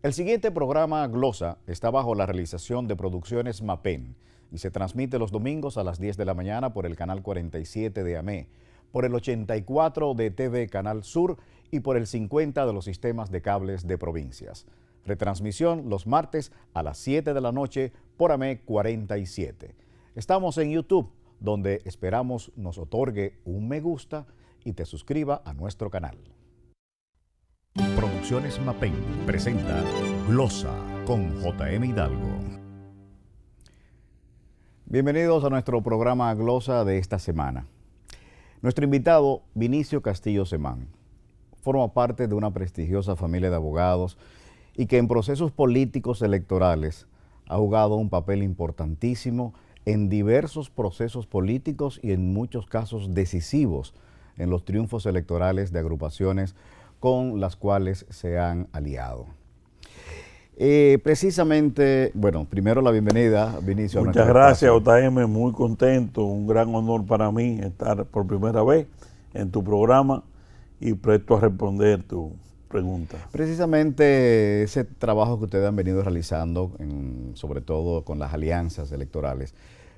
El siguiente programa, Glosa, está bajo la realización de Producciones MAPEN y se transmite los domingos a las 10 de la mañana por el canal 47 de AME, por el 84 de TV Canal Sur y por el 50 de los sistemas de cables de provincias. Retransmisión los martes a las 7 de la noche por AME 47. Estamos en YouTube, donde esperamos nos otorgue un me gusta y te suscriba a nuestro canal. Producciones MAPEN presenta Glosa con J.M. Hidalgo. Bienvenidos a nuestro programa Glosa de esta semana. Nuestro invitado, Vinicio Castillo Semán, forma parte de una prestigiosa familia de abogados y que en procesos políticos electorales ha jugado un papel importantísimo en diversos procesos políticos y en muchos casos decisivos en los triunfos electorales de agrupaciones con las cuales se han aliado. Precisamente, bueno, primero la bienvenida, Vinicio. Muchas gracias, JM, muy contento, un gran honor para mí estar por primera vez en tu programa y presto a responder tu pregunta. Precisamente ese trabajo que ustedes han venido realizando, sobre todo con las alianzas electorales,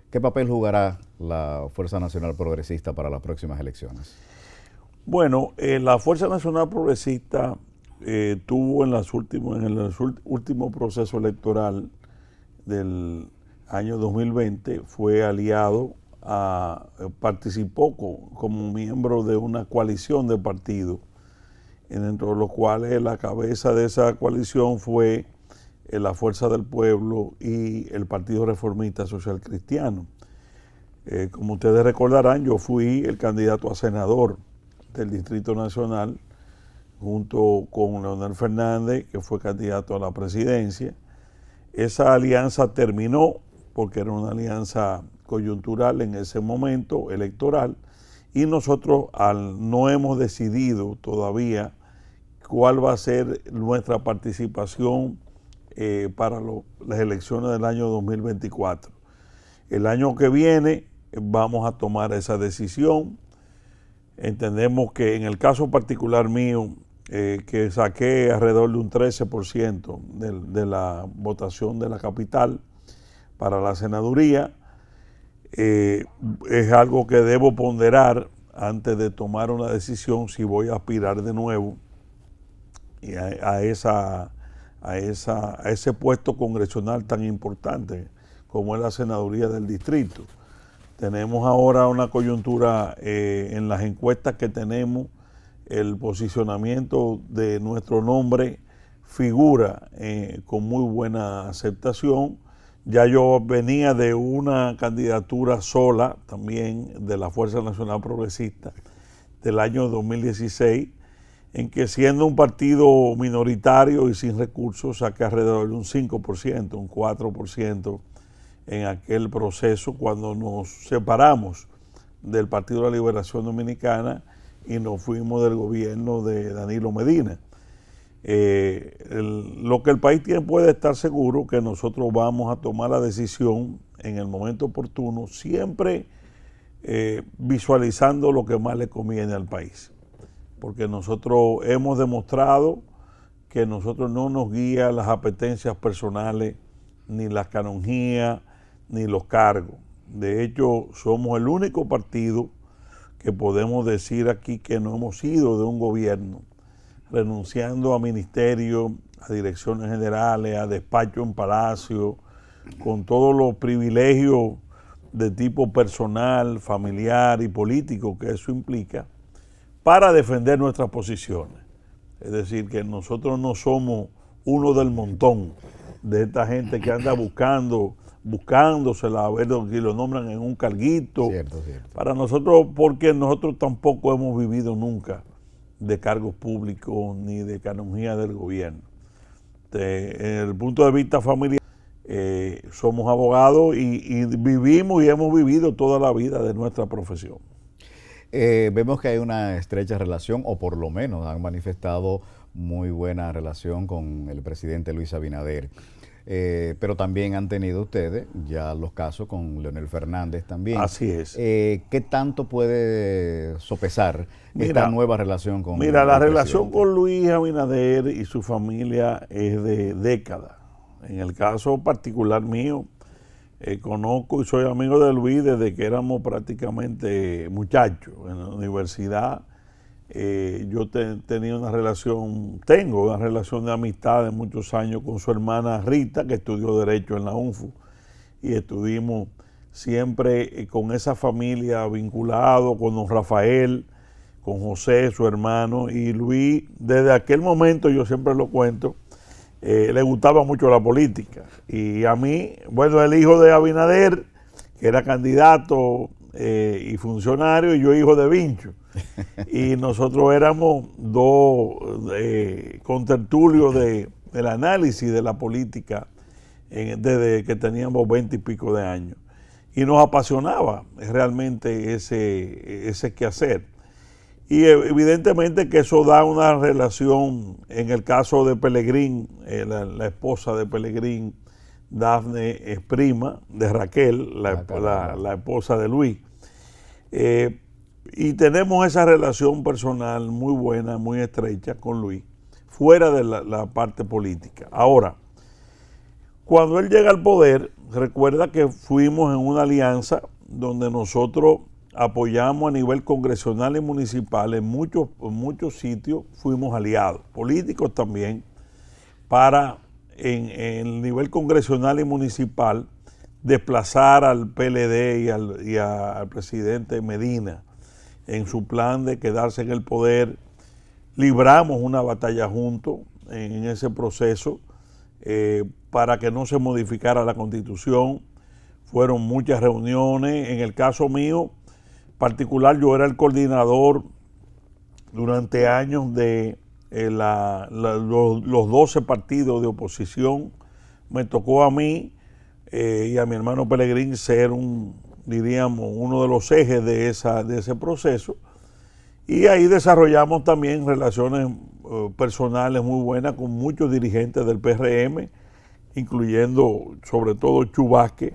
¿qué papel jugará la Fuerza Nacional Progresista para las próximas elecciones? Bueno, la Fuerza Nacional Progresista tuvo en el último proceso electoral del año 2020, fue aliado, participó como miembro de una coalición de partidos, dentro de los cuales la cabeza de esa coalición fue la Fuerza del Pueblo y el Partido Reformista Social Cristiano. Como ustedes recordarán, yo fui el candidato a senador del Distrito Nacional, junto con Leonel Fernández, que fue candidato a la presidencia. Esa alianza terminó porque era una alianza coyuntural en ese momento electoral, y nosotros no hemos decidido todavía cuál va a ser nuestra participación para las elecciones del año 2024. El año que viene vamos a tomar esa decisión. Entendemos que en el caso particular mío, que saqué alrededor de un 13% de la votación de la capital para la senaduría, es algo que debo ponderar antes de tomar una decisión si voy a aspirar de nuevo a ese puesto congresional tan importante como es la senaduría del distrito. Tenemos ahora una coyuntura en las encuestas que tenemos, el posicionamiento de nuestro nombre figura con muy buena aceptación. Ya yo venía de una candidatura sola, también de la Fuerza Nacional Progresista, del año 2016, en que siendo un partido minoritario y sin recursos, saqué alrededor de un 5%, un 4%, en aquel proceso cuando nos separamos del Partido de la Liberación Dominicana y nos fuimos del gobierno de Danilo Medina. Lo que el país puede estar seguro que nosotros vamos a tomar la decisión en el momento oportuno, siempre visualizando lo que más le conviene al país. Porque nosotros hemos demostrado que nosotros no nos guían las apetencias personales, ni las canonjías, ni los cargos. De hecho, somos el único partido que podemos decir aquí que no hemos ido de un gobierno renunciando a ministerios, a direcciones generales, a despachos en palacio, con todos los privilegios de tipo personal, familiar y político que eso implica, para defender nuestras posiciones. Es decir, que nosotros no somos uno del montón de esta gente que anda buscándosela a ver si lo nombran en un carguito. Cierto. Para nosotros, porque nosotros tampoco hemos vivido nunca de cargos públicos ni de canonjía del gobierno. En el punto de vista familiar, somos abogados y vivimos y hemos vivido toda la vida de nuestra profesión. Vemos que hay una estrecha relación, o por lo menos han manifestado muy buena relación con el presidente Luis Abinader. pero también han tenido ustedes ya los casos con Leonel Fernández también. Así es. ¿Qué tanto puede sopesar esta nueva relación con Mira, la el relación presidente? con Luis Abinader y su familia es de décadas. En el caso particular mío, conozco y soy amigo de Luis desde que éramos prácticamente muchachos en la universidad. Yo tengo una relación de amistad de muchos años con su hermana Rita, que estudió Derecho en la UNFU, y estuvimos siempre con esa familia vinculado con don Rafael, con José, su hermano, y Luis, desde aquel momento, yo siempre lo cuento, le gustaba mucho la política. Y a mí, bueno, el hijo de Abinader, que era candidato y funcionario, y yo hijo de Vincho. Y nosotros éramos dos contertulios del análisis de la política desde que teníamos 20 y pico de años. Y nos apasionaba realmente ese quehacer. Y evidentemente que eso da una relación, en el caso de Pelegrín, la esposa de Pelegrín, Dafne, es prima de Raquel, la esposa de Luis. Y tenemos esa relación personal muy buena, muy estrecha con Luis, fuera de la parte política. Ahora, cuando él llega al poder, recuerda que fuimos en una alianza donde nosotros apoyamos a nivel congresional y municipal, en muchos sitios fuimos aliados, políticos también, para en el nivel congresional y municipal desplazar al PLD y al presidente Medina en su plan de quedarse en el poder. Libramos una batalla juntos en ese proceso para que no se modificara la Constitución. Fueron muchas reuniones. En el caso mío particular, yo era el coordinador durante años de los 12 partidos de oposición. Me tocó a mí y a mi hermano Pelegrín ser uno de los ejes de ese proceso. Y ahí desarrollamos también relaciones personales muy buenas con muchos dirigentes del PRM, incluyendo sobre todo Chu Vázquez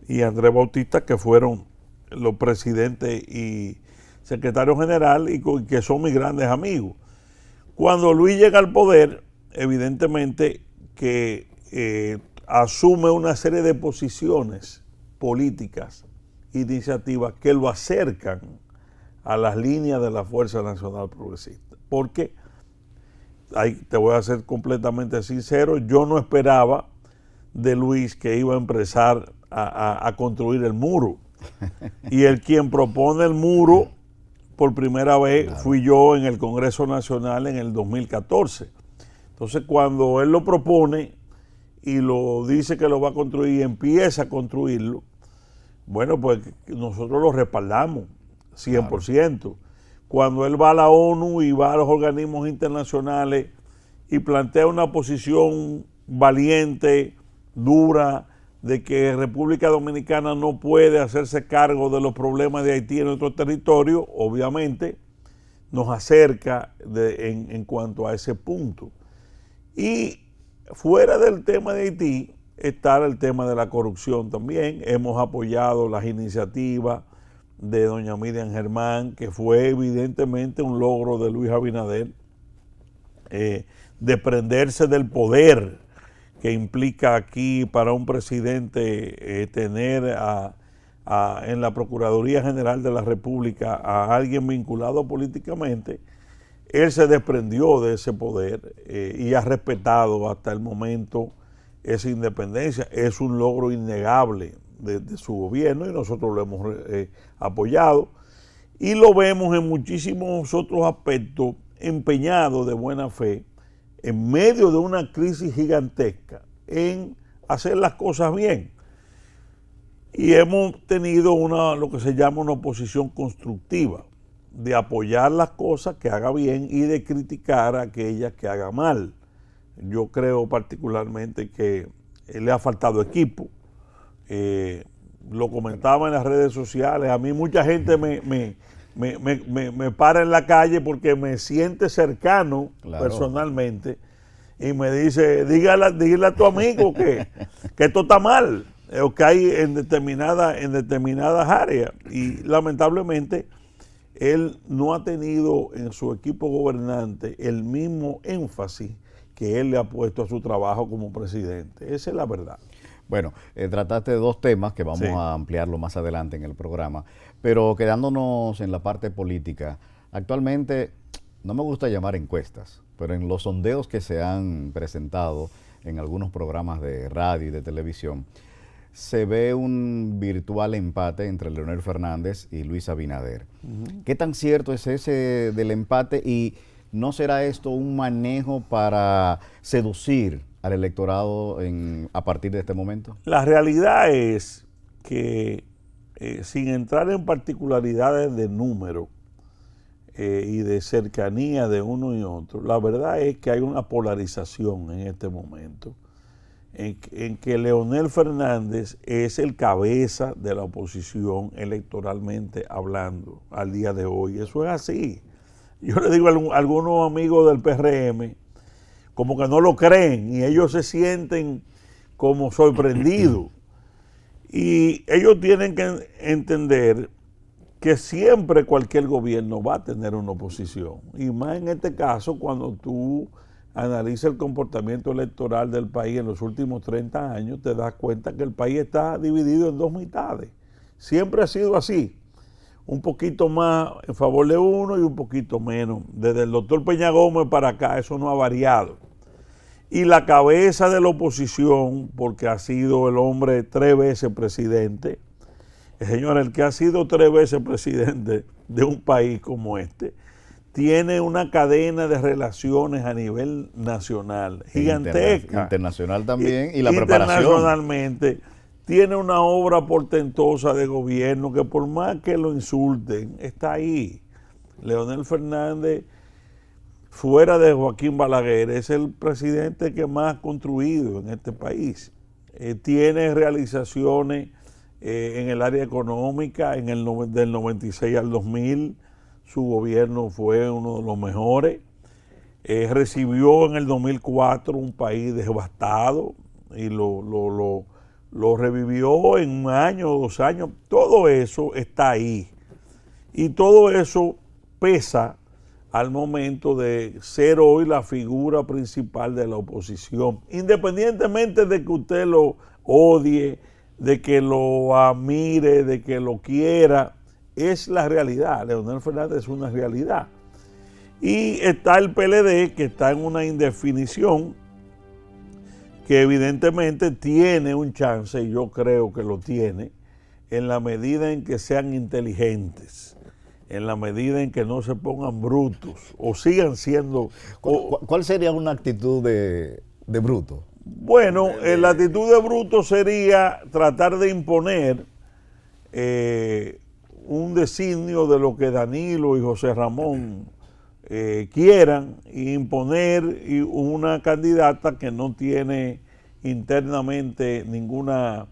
y Andrés Bautista, que fueron los presidentes y secretarios general y que son mis grandes amigos. Cuando Luis llega al poder, evidentemente que asume una serie de posiciones políticas, iniciativas que lo acercan a las líneas de la Fuerza Nacional Progresista. Porque, te voy a ser completamente sincero, yo no esperaba de Luis que iba a empezar a construir el muro. Y quien propone el muro por primera vez fui yo en el Congreso Nacional en el 2014. Entonces, cuando él lo propone y lo dice que lo va a construir y empieza a construirlo, bueno, pues nosotros lo respaldamos 100%. Claro. Cuando él va a la ONU y va a los organismos internacionales y plantea una posición valiente, dura, de que República Dominicana no puede hacerse cargo de los problemas de Haití en nuestro territorio, obviamente nos acerca en cuanto a ese punto. Y fuera del tema de Haití está el tema de la corrupción también. Hemos apoyado las iniciativas de doña Miriam Germán, que fue evidentemente un logro de Luis Abinader, desprenderse del poder que implica aquí para un presidente tener en la Procuraduría General de la República a alguien vinculado políticamente. Él se desprendió de ese poder y ha respetado hasta el momento esa independencia. Es un logro innegable de su gobierno y nosotros lo hemos apoyado. Y lo vemos en muchísimos otros aspectos empeñado de buena fe, en medio de una crisis gigantesca, en hacer las cosas bien. Y hemos tenido lo que se llama una oposición constructiva, de apoyar las cosas que haga bien y de criticar a aquellas que haga mal. Yo creo particularmente que le ha faltado equipo. Lo comentaba en las redes sociales. A mí mucha gente me para en la calle porque me siente cercano, claro, personalmente, y me dice, dígale a tu amigo que esto está mal, o que hay en determinadas áreas. Y lamentablemente él no ha tenido en su equipo gobernante el mismo énfasis que él le ha puesto a su trabajo como presidente. Esa es la verdad. Bueno, trataste de dos temas que vamos Sí. a ampliarlo más adelante en el programa, pero quedándonos en la parte política, actualmente no me gusta llamar encuestas, pero en los sondeos que se han presentado en algunos programas de radio y de televisión, se ve un virtual empate entre Leonel Fernández y Luis Abinader. ¿Qué tan cierto es ese del empate y no será esto un manejo para seducir al electorado a partir de este momento? La realidad es que, sin entrar en particularidades de número y de cercanía de uno y otro, la verdad es que hay una polarización en este momento, en que Leonel Fernández es el cabeza de la oposición electoralmente hablando al día de hoy. Eso es así. Yo le digo a algunos amigos del PRM, como que no lo creen y ellos se sienten como sorprendidos. Y ellos tienen que entender que siempre cualquier gobierno va a tener una oposición. Y más en este caso, cuando tú analizas el comportamiento electoral del país en los últimos 30 años, te das cuenta que el país está dividido en dos mitades. Siempre ha sido así. Un poquito más en favor de uno y un poquito menos. Desde el doctor Peña Gómez para acá, eso no ha variado. Y la cabeza de la oposición, porque ha sido el hombre 3 veces presidente, señor, el que ha sido 3 veces presidente de un país como este, tiene una cadena de relaciones a nivel nacional gigantesca. Internacional también, y la preparación. Internacionalmente tiene una obra portentosa de gobierno que por más que lo insulten, está ahí. Leonel Fernández, fuera de Joaquín Balaguer, es el presidente que más ha construido en este país. Tiene realizaciones en el área económica, del 96 al 2000, su gobierno fue uno de los mejores. Recibió en el 2004 un país devastado y lo revivió en 1 año, 2 años. Todo eso está ahí. Y todo eso pesa al momento de ser hoy la figura principal de la oposición. Independientemente de que usted lo odie, de que lo admire, de que lo quiera, es la realidad. Leonel Fernández es una realidad. Y está el PLD, que está en una indefinición, que evidentemente tiene un chance, y yo creo que lo tiene, en la medida en que sean inteligentes, en la medida en que no se pongan brutos, o sigan siendo... ¿Cuál sería una actitud de bruto? Bueno, la actitud de bruto sería tratar de imponer un designio de lo que Danilo y José Ramón quieran, e imponer una candidata que no tiene internamente ninguna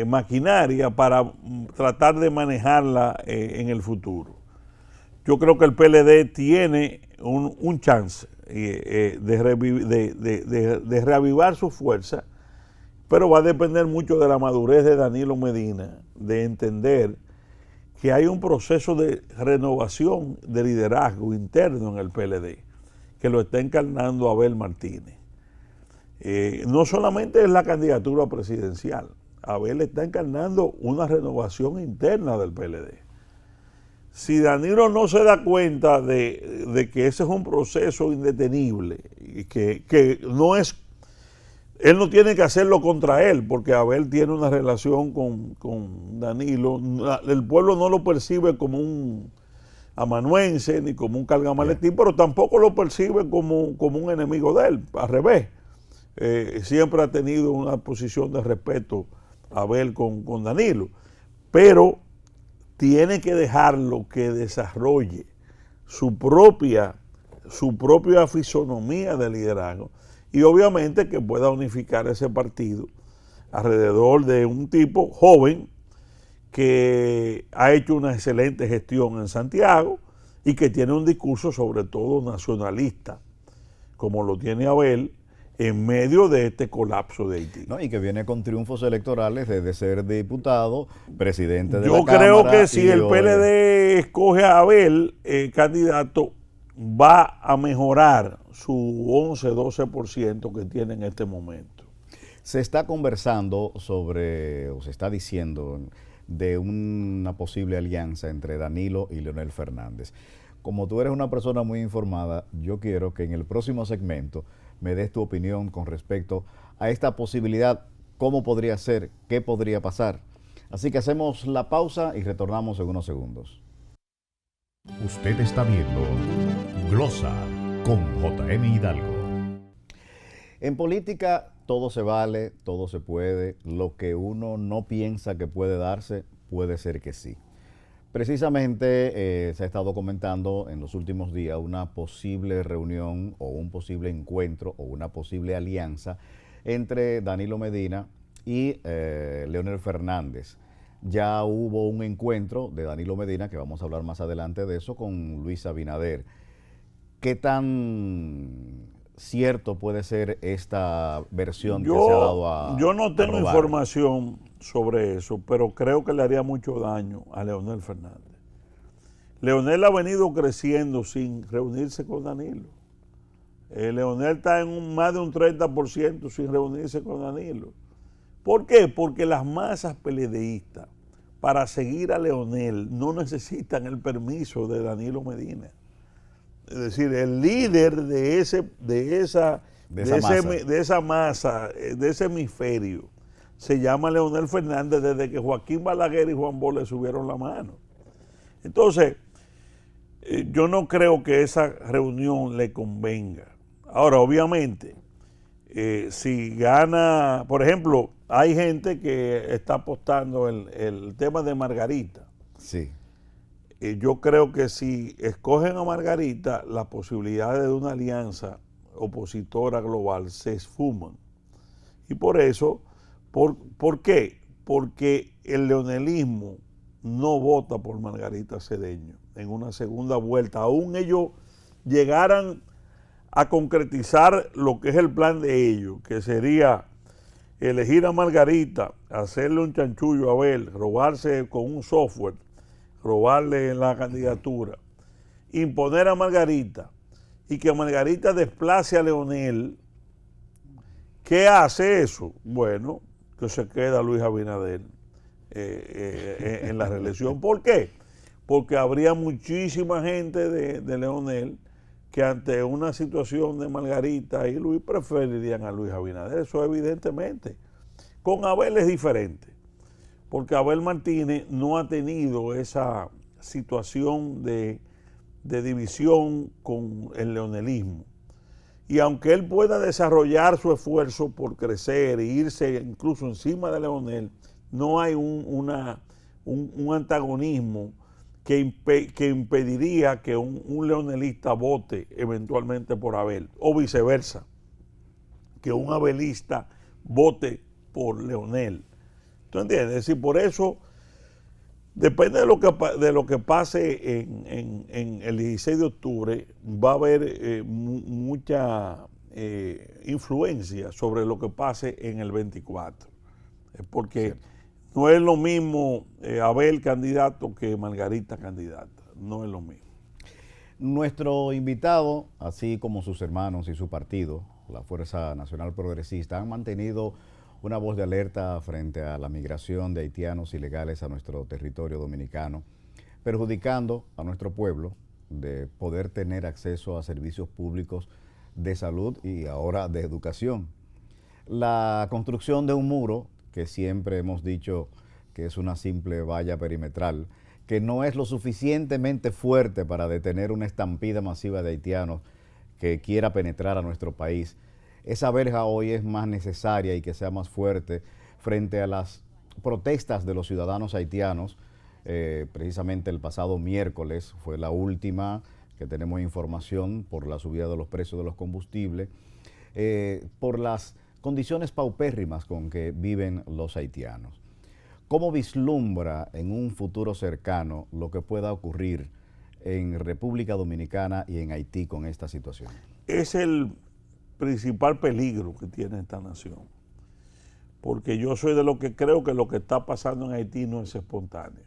maquinaria para tratar de manejarla en el futuro. Yo creo que el PLD tiene un chance de reavivar su fuerza, pero va a depender mucho de la madurez de Danilo Medina, de entender que hay un proceso de renovación de liderazgo interno en el PLD, que lo está encarnando Abel Martínez. No solamente es la candidatura presidencial, Abel está encarnando una renovación interna del PLD. Si Danilo no se da cuenta de que ese es un proceso indetenible y que no es, él no tiene que hacerlo contra él, porque Abel tiene una relación con Danilo, el pueblo no lo percibe como un amanuense ni como un cargamaletín, pero tampoco lo percibe como un enemigo de él, al revés. Siempre ha tenido una posición de respeto Abel con Danilo, pero tiene que dejarlo que desarrolle su propia fisonomía de liderazgo y obviamente que pueda unificar ese partido alrededor de un tipo joven que ha hecho una excelente gestión en Santiago y que tiene un discurso sobre todo nacionalista, como lo tiene Abel, en medio de este colapso de Haití. No, y que viene con triunfos electorales desde ser diputado, presidente de la Yo Cámara. creo que si el hoy, PLD escoge a Abel candidato, va a mejorar su 11-12% que tiene en este momento. se está conversando sobre, o se está diciendo, de una posible alianza entre Danilo y Leonel Fernández. Como tú eres una persona muy informada, yo quiero que en el próximo segmento me des tu opinión con respecto a esta posibilidad, cómo podría ser, qué podría pasar. Así que hacemos la pausa y retornamos en unos segundos. Usted está viendo Glosa con JM Hidalgo. En política todo se vale, todo se puede. Lo que uno no piensa que puede darse, puede ser que sí. Precisamente se ha estado comentando en los últimos días una posible reunión o un posible encuentro o una posible alianza entre Danilo Medina y Leonel Fernández. Ya hubo un encuentro de Danilo Medina, que vamos a hablar más adelante de eso, con Luis Abinader. ¿Qué tan cierto puede ser esta versión que se ha dado a Yo no tengo robar? información sobre eso, pero creo que le haría mucho daño a Leonel Fernández. Leonel ha venido creciendo sin reunirse con Danilo. Leonel está en más de un 30% sin reunirse con Danilo. ¿Por qué? Porque las masas peledeístas, para seguir a Leonel, no necesitan el permiso de Danilo Medina. Es decir, el líder de esa masa, de ese hemisferio, se llama Leonel Fernández desde que Joaquín Balaguer y Juan Bosch le subieron la mano. Entonces, yo no creo que esa reunión le convenga. Ahora, obviamente, si gana, por ejemplo, hay gente que está apostando el tema de Margarita. Sí. Yo creo que si escogen a Margarita, las posibilidades de una alianza opositora global se esfuman. Y por eso, ¿por qué? Porque el leonelismo no vota por Margarita Cedeño en una segunda vuelta. Aún ellos llegaran a concretizar lo que es el plan de ellos, que sería elegir a Margarita, hacerle un chanchullo a Abel, robarse con un software, robarle la candidatura, imponer a Margarita y que Margarita desplace a Leonel. ¿Qué hace eso? Bueno, que se queda Luis Abinader en la reelección. ¿Por qué? Porque habría muchísima gente de Leonel que ante una situación de Margarita y Luis preferirían a Luis Abinader. Eso evidentemente. Con Abel es diferente, porque Abel Martínez no ha tenido esa situación de división con el leonelismo. Y aunque él pueda desarrollar su esfuerzo por crecer e irse incluso encima de Leonel, no hay un antagonismo que impediría que un leonelista vote eventualmente por Abel, o viceversa, que un abelista vote por Leonel. ¿Tú entiendes? Es decir, por eso depende de lo que pase en el 16 de octubre, va a haber mucha influencia sobre lo que pase en el 24. Porque no es lo mismo Abel candidato que Margarita candidata. No es lo mismo. Nuestro invitado, así como sus hermanos y su partido, la Fuerza Nacional Progresista, han mantenido una voz de alerta frente a la migración de haitianos ilegales a nuestro territorio dominicano, perjudicando a nuestro pueblo de poder tener acceso a servicios públicos de salud y ahora de educación. La construcción de un muro, que siempre hemos dicho que es una simple valla perimetral, que no es lo suficientemente fuerte para detener una estampida masiva de haitianos que quiera penetrar a nuestro país. Esa verja hoy es más necesaria y que sea más fuerte frente a las protestas de los ciudadanos haitianos. Precisamente el pasado miércoles fue la última que tenemos información por la subida de los precios de los combustibles, por las condiciones paupérrimas con que viven los haitianos. ¿Cómo vislumbra en un futuro cercano lo que pueda ocurrir en República Dominicana y en Haití con esta situación? Es el principal peligro que tiene esta nación. Porque yo soy de los que creo que lo que está pasando en Haití no es espontáneo.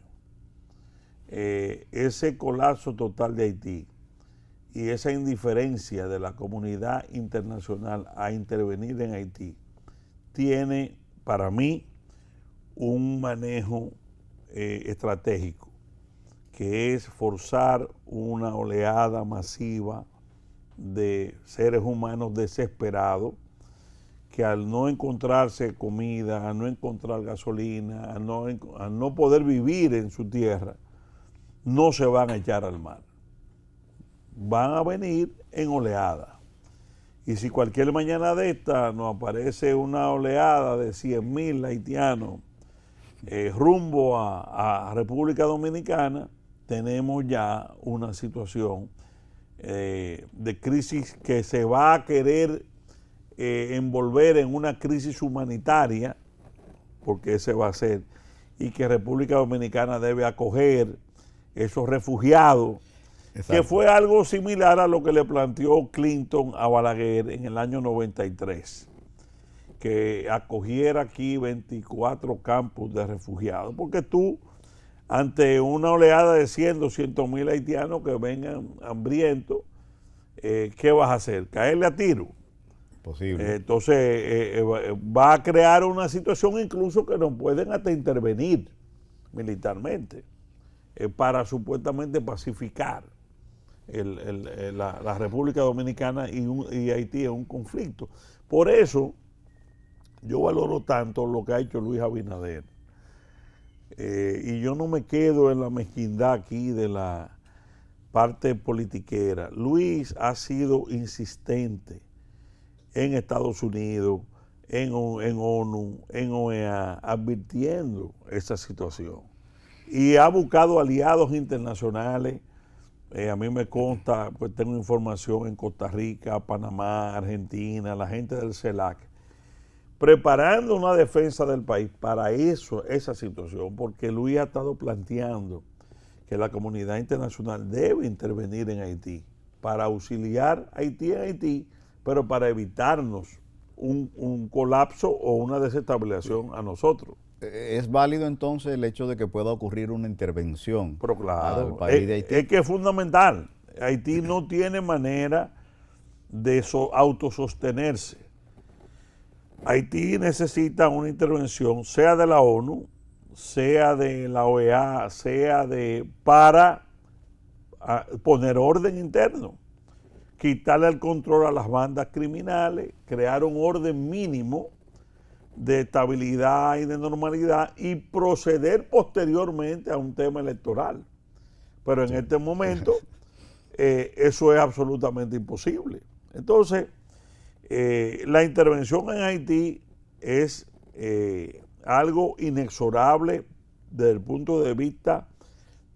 Ese colapso total de Haití y esa indiferencia de la comunidad internacional a intervenir en Haití tiene, para mí, un manejo estratégico, que es forzar una oleada masiva de seres humanos desesperados que al no encontrarse comida, al no encontrar gasolina, al no poder vivir en su tierra, no se van a echar al mar. Van a venir en oleada. Y si cualquier mañana de esta nos aparece una oleada de 100,000 haitianos rumbo a República Dominicana, tenemos ya una situación de crisis que se va a querer envolver en una crisis humanitaria, porque ese va a ser, y que República Dominicana debe acoger esos refugiados. Exacto. Que fue algo similar a lo que le planteó Clinton a Balaguer en el año 93, que acogiera aquí 24 campos de refugiados, porque tú, ante una oleada de 100, 200,000 haitianos que vengan hambrientos, ¿qué vas a hacer? ¿Caerle a tiro? Posible. Entonces va a crear una situación incluso que no pueden hasta intervenir militarmente para supuestamente pacificar la República Dominicana y Haití en un conflicto. Por eso yo valoro tanto lo que ha hecho Luis Abinader. Y yo no me quedo en la mezquindad aquí de la parte politiquera. Luis ha sido insistente en Estados Unidos, en ONU, en OEA, advirtiendo esa situación. Y ha buscado aliados internacionales. A mí me consta, pues tengo información en Costa Rica, Panamá, Argentina, la gente del CELAC, preparando una defensa del país para esa situación, porque Luis ha estado planteando que la comunidad internacional debe intervenir en Haití para auxiliar a Haití en Haití, pero para evitarnos un colapso o una desestabilización a nosotros. ¿Es válido entonces el hecho de que pueda ocurrir una intervención Pero claro, al país de Haití? Es que es fundamental. Haití no tiene manera de autosostenerse. Haití necesita una intervención, sea de la ONU, sea de la OEA, para poner orden interno, quitarle el control a las bandas criminales, crear un orden mínimo de estabilidad y de normalidad y proceder posteriormente a un tema electoral. Pero en este momento eso es absolutamente imposible. Entonces, la intervención en Haití es algo inexorable desde el punto de vista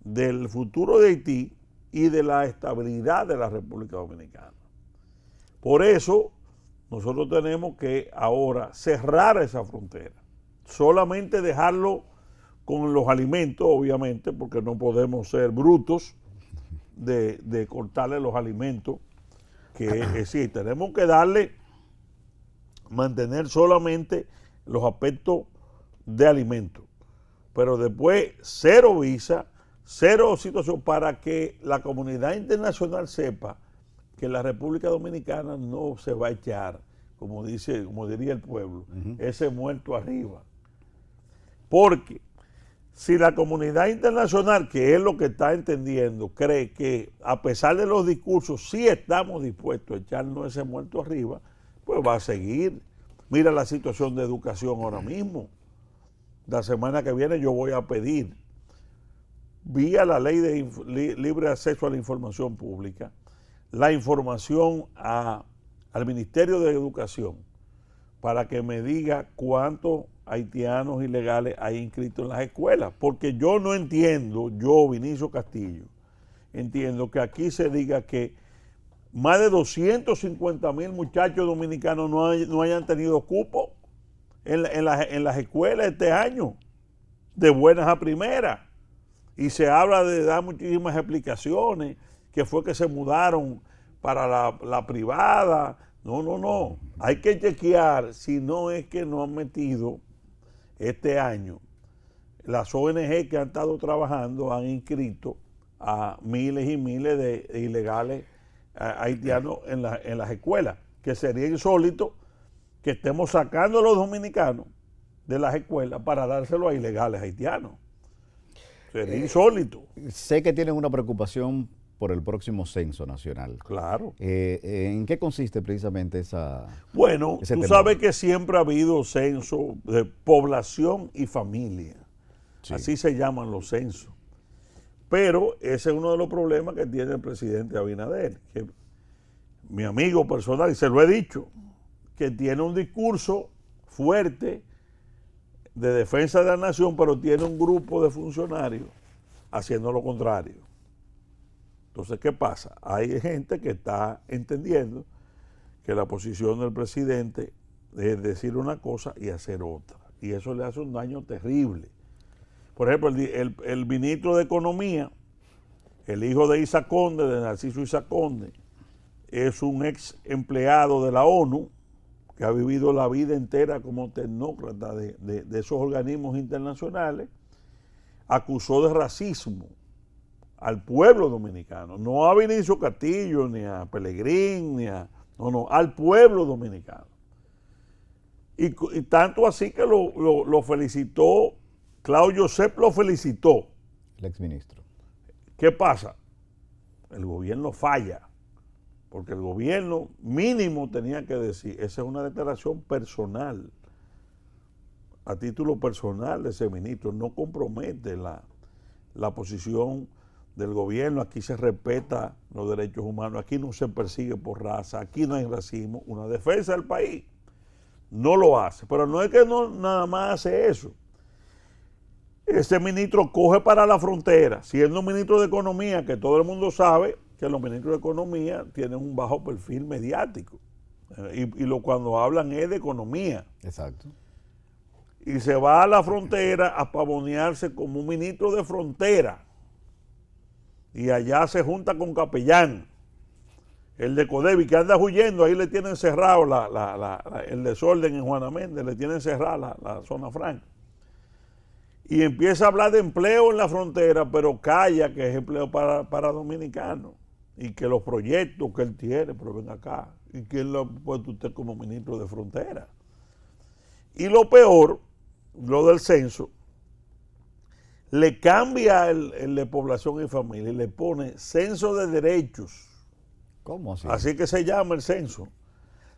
del futuro de Haití y de la estabilidad de la República Dominicana. Por eso, nosotros tenemos que ahora cerrar esa frontera, solamente dejarlo con los alimentos, obviamente, porque no podemos ser brutos de cortarle los alimentos que existen. Tenemos que mantener solamente los aspectos de alimentos, pero después cero visa, cero situación, para que la comunidad internacional sepa que la República Dominicana no se va a echar, como diría el pueblo, ese muerto arriba. Porque si la comunidad internacional, que es lo que está entendiendo, cree que a pesar de los discursos sí estamos dispuestos a echarnos ese muerto arriba, pues va a seguir. Mira la situación de educación ahora mismo. La semana que viene yo voy a pedir, vía la ley de libre acceso a la información pública, la información al Ministerio de Educación para que me diga cuántos haitianos ilegales hay inscritos en las escuelas. Porque yo no entiendo, yo, Vinicio Castillo, entiendo que aquí se diga que más de 250,000 muchachos dominicanos no hayan tenido cupo en las escuelas este año, de buenas a primeras. Y se habla de dar muchísimas explicaciones, que fue que se mudaron para la privada, No. Hay que chequear si no es que no han metido este año. Las ONG que han estado trabajando han inscrito a miles y miles de ilegales haitianos en las escuelas, que sería insólito que estemos sacando a los dominicanos de las escuelas para dárselo a ilegales haitianos. Sería insólito. Sé que tienen una preocupación por el próximo censo nacional. Claro. ¿En qué consiste precisamente Bueno, ese tú temor? sabes que siempre ha habido censo de población y familia. Sí. Así se llaman los censos. Pero ese es uno de los problemas que tiene el presidente Abinader, que mi amigo personal, y se lo he dicho, que tiene un discurso fuerte de defensa de la nación, pero tiene un grupo de funcionarios haciendo lo contrario. Entonces, ¿qué pasa? Hay gente que está entendiendo que la posición del presidente es decir una cosa y hacer otra. Y eso le hace un daño terrible. Por ejemplo, el ministro de Economía, el hijo de Isa Conde, de Narciso Isa Conde, es un ex empleado de la ONU que ha vivido la vida entera como tecnócrata de esos organismos internacionales, acusó de racismo al pueblo dominicano, no a Vinicio Castillo, ni a Pelegrín, al pueblo dominicano. Y tanto así que lo felicitó, Claudio Josep lo felicitó. El exministro. ¿Qué pasa? El gobierno falla, porque el gobierno mínimo tenía que decir, esa es una declaración personal, a título personal de ese ministro, no compromete la posición del gobierno, aquí se respeta los derechos humanos, aquí no se persigue por raza, aquí no hay racismo, una defensa del país, no lo hace, pero no es que no nada más hace eso. Ese ministro coge para la frontera, siendo un ministro de Economía, que todo el mundo sabe que los ministros de Economía tienen un bajo perfil mediático. Cuando hablan es de economía. Exacto. Y se va a la frontera a pavonearse como un ministro de frontera. Y allá se junta con Capellán, el de Codevi, que anda huyendo, ahí le tienen cerrado el desorden en Juana Méndez, le tienen cerrada la zona franca. Y empieza a hablar de empleo en la frontera, pero calla que es empleo para dominicanos. Y que los proyectos que él tiene, pero ven acá, y quién lo ha puesto usted como ministro de frontera. Y lo peor, lo del censo, le cambia el de población y familia y le pone censo de derechos. ¿Cómo así? Así que se llama el censo.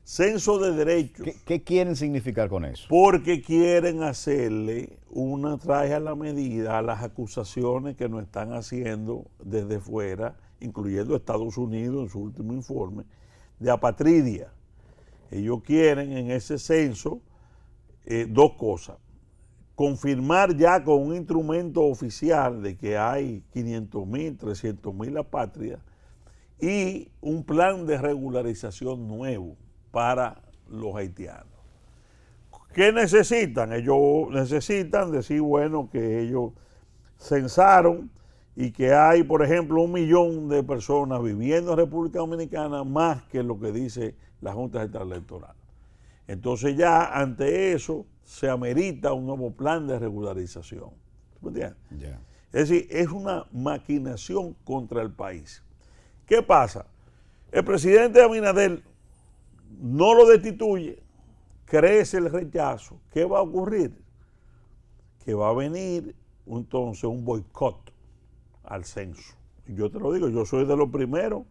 Censo de derechos. ¿Qué quieren significar con eso? Porque quieren hacerle una traje a la medida a las acusaciones que nos están haciendo desde fuera, incluyendo Estados Unidos en su último informe, de apatridia. Ellos quieren en ese censo dos cosas. Confirmar ya con un instrumento oficial de que hay 500,000, 300,000 apátridas y un plan de regularización nuevo para los haitianos. ¿Qué necesitan? Ellos necesitan decir, bueno, que ellos censaron y que hay, por ejemplo, 1 millón de personas viviendo en República Dominicana más que lo que dice la Junta Central Electoral. Entonces ya ante eso se amerita un nuevo plan de regularización. ¿Me entiendes? Yeah. Es decir, es una maquinación contra el país. ¿Qué pasa? El presidente Abinader no lo destituye, crece el rechazo. ¿Qué va a ocurrir? Que va a venir entonces un boicot al censo. Yo te lo digo, yo soy de los primeros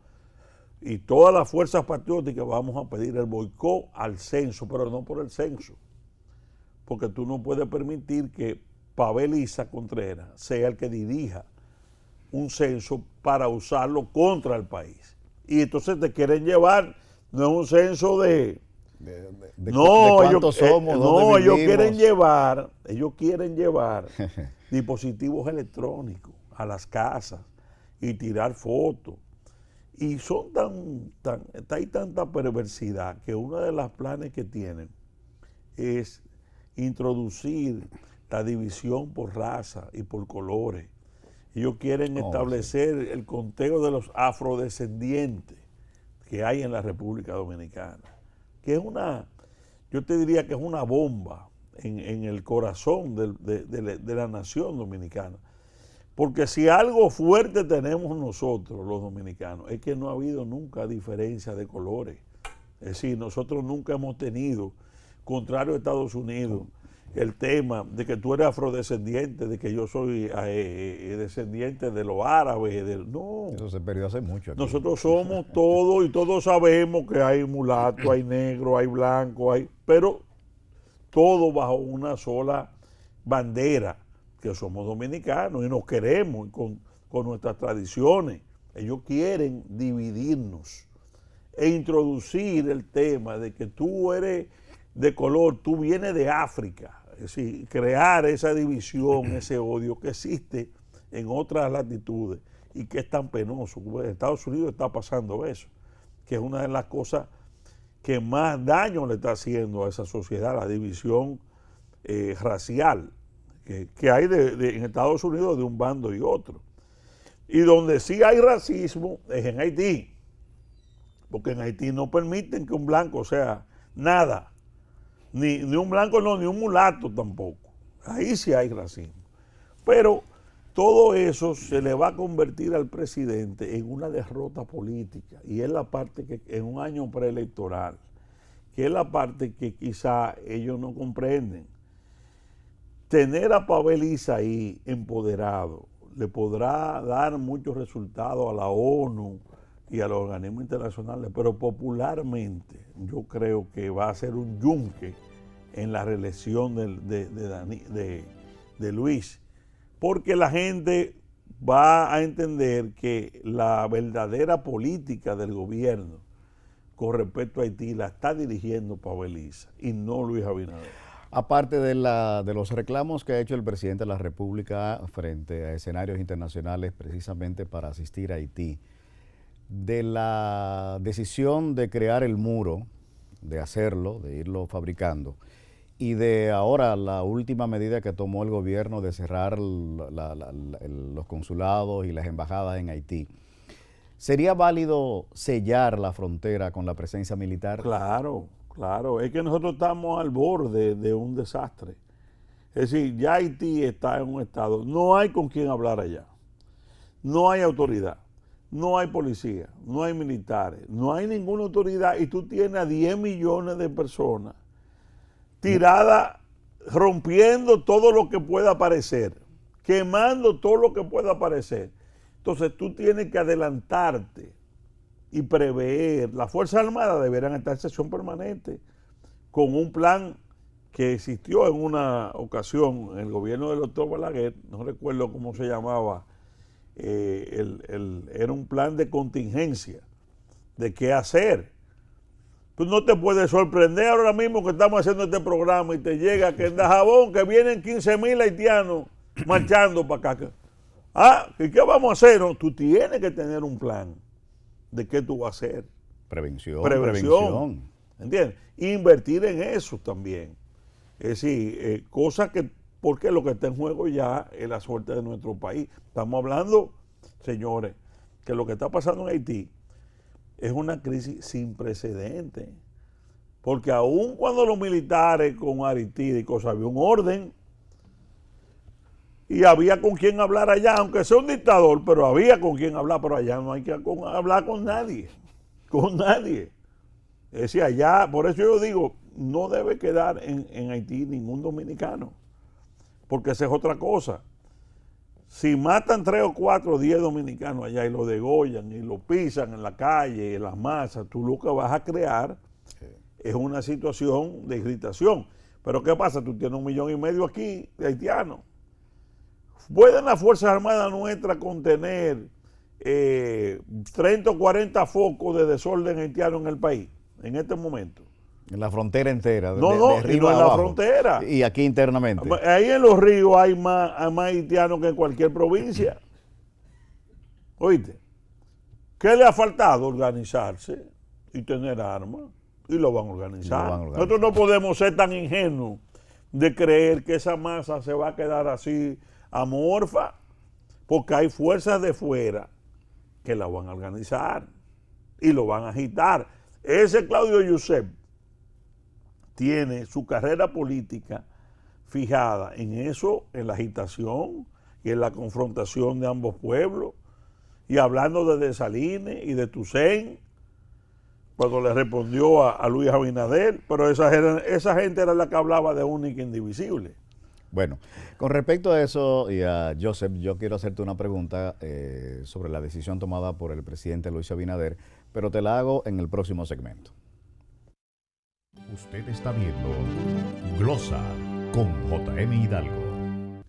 y todas las fuerzas patrióticas vamos a pedir el boicot al censo, pero no por el censo, porque tú no puedes permitir que Pavel Isa Contreras sea el que dirija un censo para usarlo contra el país. Y entonces te quieren llevar, no es un censo de cuántos somos, no, dónde ellos vivimos. quieren llevar dispositivos electrónicos a las casas y tirar fotos. Y son hay tanta perversidad que uno de los planes que tienen es introducir la división por raza y por colores. Ellos quieren establecer el conteo de los afrodescendientes que hay en la República Dominicana. que es yo te diría que es una bomba en el corazón de la nación dominicana. Porque si algo fuerte tenemos nosotros, los dominicanos, es que no ha habido nunca diferencia de colores. Es decir, nosotros nunca hemos tenido, contrario a Estados Unidos, el tema de que tú eres afrodescendiente, de que yo soy descendiente de los árabes. No. Eso se perdió hace mucho aquí. Nosotros somos todos y todos sabemos que hay mulato, hay negro, hay blanco, pero todo bajo una sola bandera, que somos dominicanos y nos queremos con nuestras tradiciones. Ellos quieren dividirnos e introducir el tema de que tú eres de color, tú vienes de África. Es decir, crear esa división, ese odio que existe en otras latitudes y que es tan penoso. En Estados Unidos está pasando eso, que es una de las cosas que más daño le está haciendo a esa sociedad, la división racial que hay en Estados Unidos de un bando y otro. Y donde sí hay racismo es en Haití, porque en Haití no permiten que un blanco sea nada, ni un blanco no, ni un mulato tampoco. Ahí sí hay racismo. Pero todo eso se le va a convertir al presidente en una derrota política, y es la parte que en un año preelectoral, que es la parte que quizá ellos no comprenden. Tener a Pavel Isaí empoderado le podrá dar muchos resultados a la ONU y a los organismos internacionales, pero popularmente yo creo que va a ser un yunque en la reelección de Luis, porque la gente va a entender que la verdadera política del gobierno con respecto a Haití la está dirigiendo Pavel Isaí y no Luis Abinader. Aparte de los reclamos que ha hecho el presidente de la República frente a escenarios internacionales precisamente para asistir a Haití, de la decisión de crear el muro, de hacerlo, de irlo fabricando, y de ahora la última medida que tomó el gobierno de cerrar los consulados y las embajadas en Haití, ¿sería válido sellar la frontera con la presencia militar? Claro. Claro, es que nosotros estamos al borde de un desastre. Es decir, ya Haití está en un estado, no hay con quién hablar allá, no hay autoridad, no hay policía, no hay militares, no hay ninguna autoridad, y tú tienes a 10 millones de personas tiradas, rompiendo todo lo que pueda aparecer, quemando todo lo que pueda aparecer. Entonces tú tienes que adelantarte y prever. Las Fuerzas Armadas deberán estar en sesión permanente con un plan que existió en una ocasión en el gobierno del doctor Balaguer, no recuerdo cómo se llamaba, era un plan de contingencia, de qué hacer. Tú no te puedes sorprender ahora mismo que estamos haciendo este programa y te llega que en Dajabón que vienen 15,000 haitianos marchando para acá. ¿Y qué vamos a hacer? No, tú tienes que tener un plan de qué tú vas a hacer. Prevención. ¿Entiendes? Invertir en eso también. Es decir, cosas que, porque lo que está en juego ya es la suerte de nuestro país. Estamos hablando, señores, que lo que está pasando en Haití es una crisis sin precedentes. Porque aun cuando los militares con Aristide y cosas, había un orden y había con quien hablar allá, aunque sea un dictador, pero había con quien hablar, pero allá no hay que hablar con nadie. Es decir, allá, por eso yo digo, no debe quedar en Haití ningún dominicano, porque esa es otra cosa. Si matan 3 o 4 o 10 dominicanos allá y lo degollan y lo pisan en la calle, en las masas, tú lo que vas a crear es una situación de irritación. Pero ¿qué pasa? Tú tienes 1,5 millones aquí de haitianos. ¿Pueden las Fuerzas Armadas nuestras contener 30 o 40 focos de desorden haitiano en el país en este momento? En la frontera entera. De arriba a la frontera. Y aquí internamente. Ahí en los ríos hay más haitianos que en cualquier provincia. ¿Oíste? ¿Qué le ha faltado? Organizarse y tener armas. Y lo van a organizar. Nosotros no podemos ser tan ingenuos de creer que esa masa se va a quedar así amorfa, porque hay fuerzas de fuera que la van a organizar y lo van a agitar. Ese Claudio Yusef tiene su carrera política fijada en eso, en la agitación y en la confrontación de ambos pueblos, y hablando de Dessalines y de Toussaint, cuando le respondió a Luis Abinader, pero esa gente era la que hablaba de única e indivisible. Bueno, con respecto a eso y a Joseph, yo quiero hacerte una pregunta sobre la decisión tomada por el presidente Luis Abinader, pero te la hago en el próximo segmento. Usted está viendo Glosa con JM Hidalgo.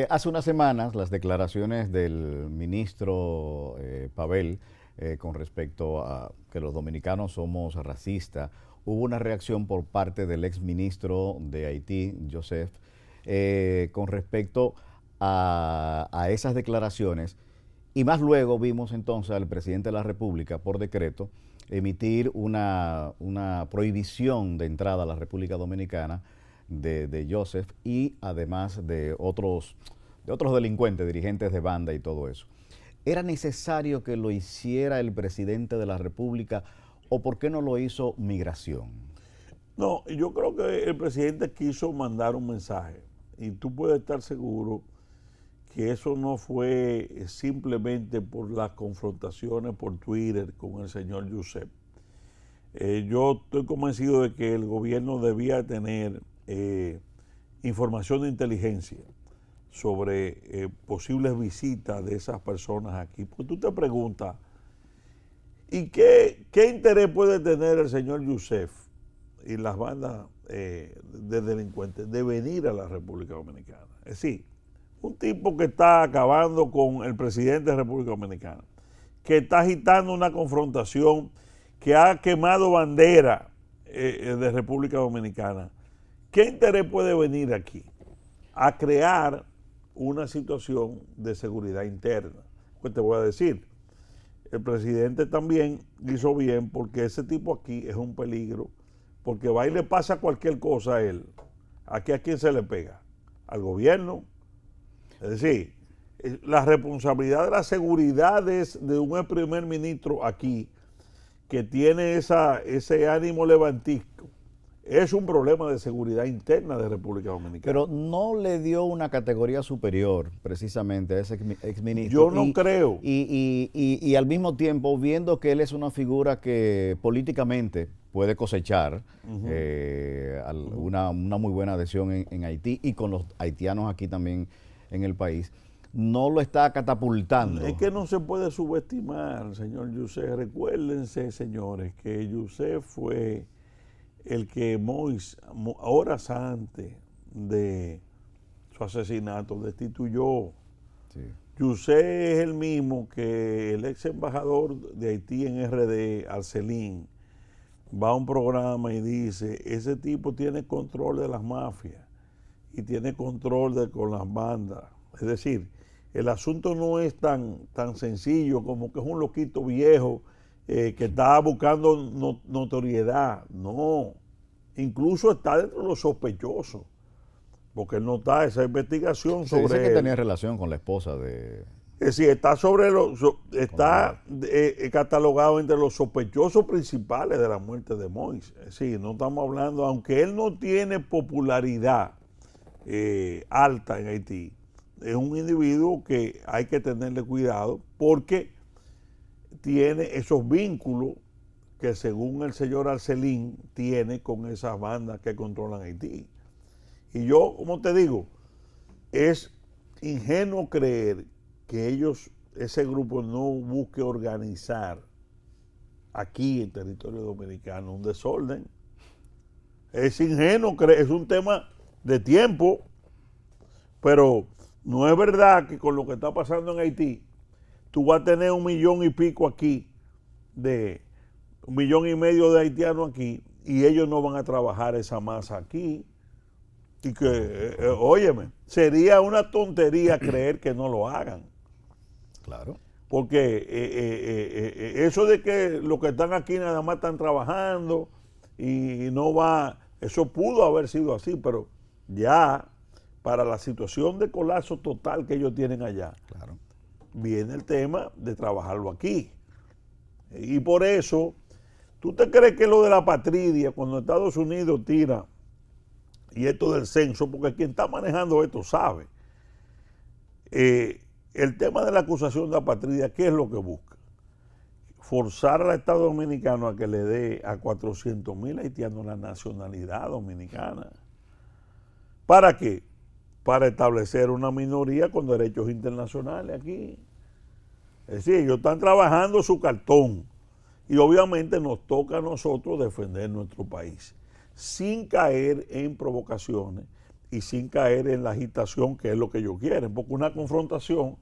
Hace unas semanas las declaraciones del ministro Pavel con respecto a que los dominicanos somos racistas, hubo una reacción por parte del exministro de Haití, Joseph, con respecto a esas declaraciones, y más luego vimos entonces al presidente de la República por decreto emitir una prohibición de entrada a la República Dominicana de Joseph y además de otros delincuentes, dirigentes de banda y todo eso. ¿Era necesario que lo hiciera el presidente de la República o por qué no lo hizo Migración? No, yo creo que el presidente quiso mandar un mensaje y tú puedes estar seguro que eso no fue simplemente por las confrontaciones por Twitter con el señor Joseph. Yo estoy convencido de que el gobierno debía tener información de inteligencia sobre posibles visitas de esas personas aquí. Porque tú te preguntas, ¿y qué interés puede tener el señor Joseph y las bandas de delincuentes de venir a la República Dominicana? Es decir, un tipo que está acabando con el presidente de la República Dominicana, que está agitando una confrontación, que ha quemado bandera de República Dominicana, ¿qué interés puede venir aquí? A crear una situación de seguridad interna. Pues te voy a decir, el presidente también hizo bien porque ese tipo aquí es un peligro, porque va y le pasa cualquier cosa a él. Aquí a quién se le pega, al gobierno. Es decir, la responsabilidad de la seguridad de un primer ministro aquí que tiene ese ánimo levantisco es un problema de seguridad interna de República Dominicana. Pero no le dio una categoría superior precisamente a ese exministro. Yo no creo. Y al mismo tiempo, viendo que él es una figura que políticamente puede cosechar una muy buena adhesión en Haití y con los haitianos aquí también en el país, no lo está catapultando. Es que no se puede subestimar, señor Joseph. Recuérdense, señores, que Joseph fue el que horas antes de su asesinato destituyó. Sí. Joseph es el mismo que el ex embajador de Haití en RD, Arcelín, va a un programa y dice, ese tipo tiene control de las mafias y tiene control con las bandas. Es decir, el asunto no es tan sencillo como que es un loquito viejo que está buscando notoriedad. No, incluso está dentro de los sospechosos, porque no está esa investigación sobre dice que él. tenía relación con la esposa de... Es decir, está catalogado entre los sospechosos principales de la muerte de Moïse. Es decir, no estamos hablando, aunque él no tiene popularidad alta en Haití, es un individuo que hay que tenerle cuidado porque tiene esos vínculos que según el señor Arcelín tiene con esas bandas que controlan Haití. Y yo, como te digo, es ingenuo creer que ese grupo no busque organizar aquí en territorio dominicano un desorden. Es ingenuo creer, es un tema de tiempo, pero no es verdad que con lo que está pasando en Haití, tú vas a tener 1 millón y pico aquí, 1,5 millones de haitianos aquí, y ellos no van a trabajar esa masa aquí. Y que, óyeme, sería una tontería creer que no lo hagan. Claro. Porque eso de que los que están aquí nada más están trabajando y no va, eso pudo haber sido así, pero ya para la situación de colapso total que ellos tienen allá, Claro. viene el tema de trabajarlo aquí. Y por eso ¿Tú te crees que lo de la patria, cuando Estados Unidos tira, y esto del censo, porque quien está manejando esto sabe, el tema de la acusación de apatría, ¿qué es lo que busca? Forzar al Estado Dominicano a que le dé a 400,000 haitianos la nacionalidad dominicana. ¿Para qué? Para establecer una minoría con derechos internacionales aquí. Es decir, ellos están trabajando su cartón y obviamente nos toca a nosotros defender nuestro país, sin caer en provocaciones y sin caer en la agitación, que es lo que ellos quieren, porque una confrontación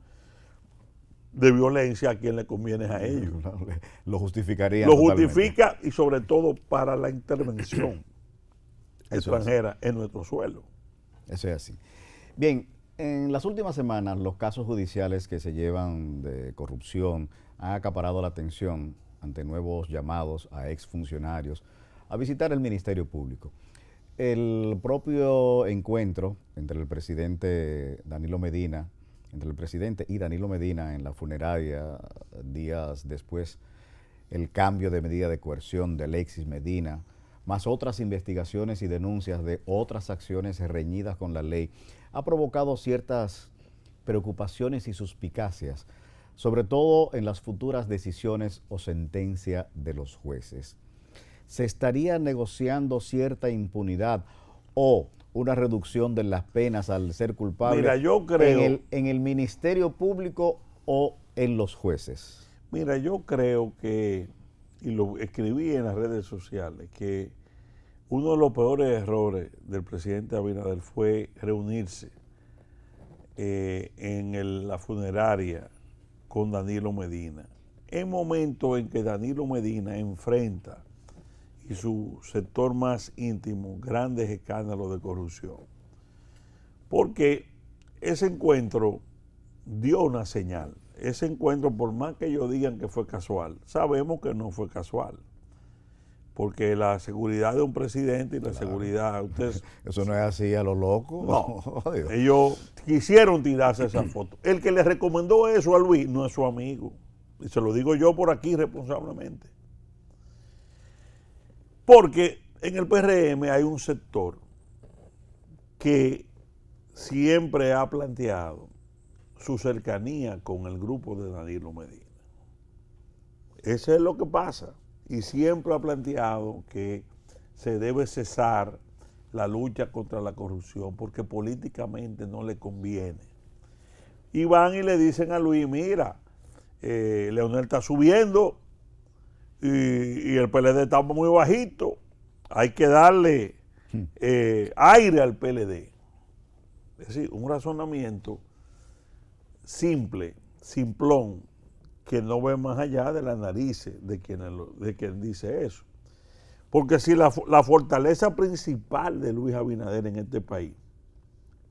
de violencia a quien le conviene es a ellos. Lo justificaría. Lo justifica y sobre todo para la intervención extranjera en nuestro suelo. Eso es así. Bien, en las últimas semanas los casos judiciales que se llevan de corrupción han acaparado la atención ante nuevos llamados a exfuncionarios a visitar el Ministerio Público. El propio encuentro entre el presidente y Danilo Medina en la funeraria días después, el cambio de medida de coerción de Alexis Medina, más otras investigaciones y denuncias de otras acciones reñidas con la ley, ha provocado ciertas preocupaciones y suspicacias, sobre todo en las futuras decisiones o sentencia de los jueces. ¿Se estaría negociando cierta impunidad o una reducción de las penas al ser culpable? Mira, yo creo, en el Ministerio Público o en los jueces? Mira, yo creo que, y lo escribí en las redes sociales, que uno de los peores errores del presidente Abinader fue reunirse en la funeraria con Danilo Medina, en momentos en que Danilo Medina enfrenta y su sector más íntimo grandes escándalos de corrupción. Porque ese encuentro dio una señal. Ese encuentro, por más que ellos digan que fue casual, sabemos que no fue casual. Porque la seguridad de un presidente y la seguridad... Eso no es así a lo loco. No, ellos quisieron tirarse esa foto. El que le recomendó eso a Luis no es su amigo. Y se lo digo yo por aquí responsablemente. Porque en el PRM hay un sector que siempre ha planteado su cercanía con el grupo de Danilo Medina. Eso es lo que pasa. Y siempre ha planteado que se debe cesar la lucha contra la corrupción porque políticamente no le conviene. Y van y le dicen a Luis, mira, Leonel está subiendo y el PLD está muy bajito, hay que darle aire al PLD. Es decir, un razonamiento simple, simplón, que no ve más allá de las narices de quien dice eso. Porque si la fortaleza principal de Luis Abinader en este país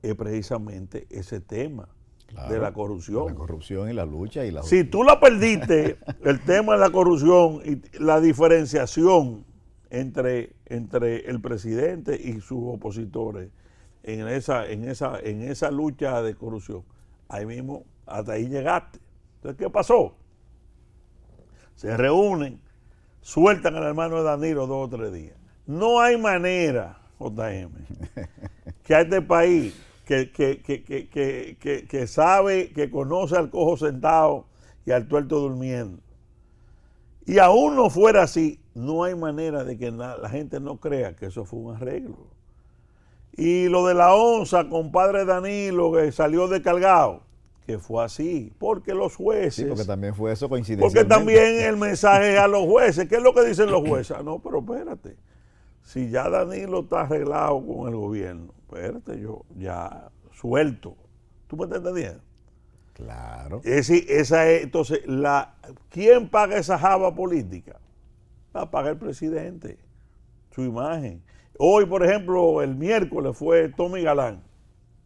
es precisamente ese tema, claro, de la corrupción. La corrupción y la lucha. Si tú la perdiste, el tema de la corrupción y la diferenciación entre el presidente y sus opositores en esa lucha de corrupción, ahí mismo, hasta ahí llegaste. Entonces, ¿qué pasó? Se reúnen, sueltan al hermano de Danilo 2 o 3 días. No hay manera, JM, que a este país que sabe, que conoce al cojo sentado y al tuerto durmiendo, y aún no fuera así, no hay manera de que la gente no crea que eso fue un arreglo. Y lo de la onza, compadre Danilo, que salió descargado, que fue así, porque los jueces... Sí, porque también fue eso coincidencialmente. Porque también el mensaje a los jueces, ¿qué es lo que dicen los jueces? No, pero espérate, si ya Danilo está arreglado con el gobierno, espérate, yo ya suelto. ¿Tú me estás entendiendo? Claro. Es decir, entonces, ¿quién paga esa java política? La paga el presidente, su imagen. Hoy, por ejemplo, el miércoles fue Tommy Galán,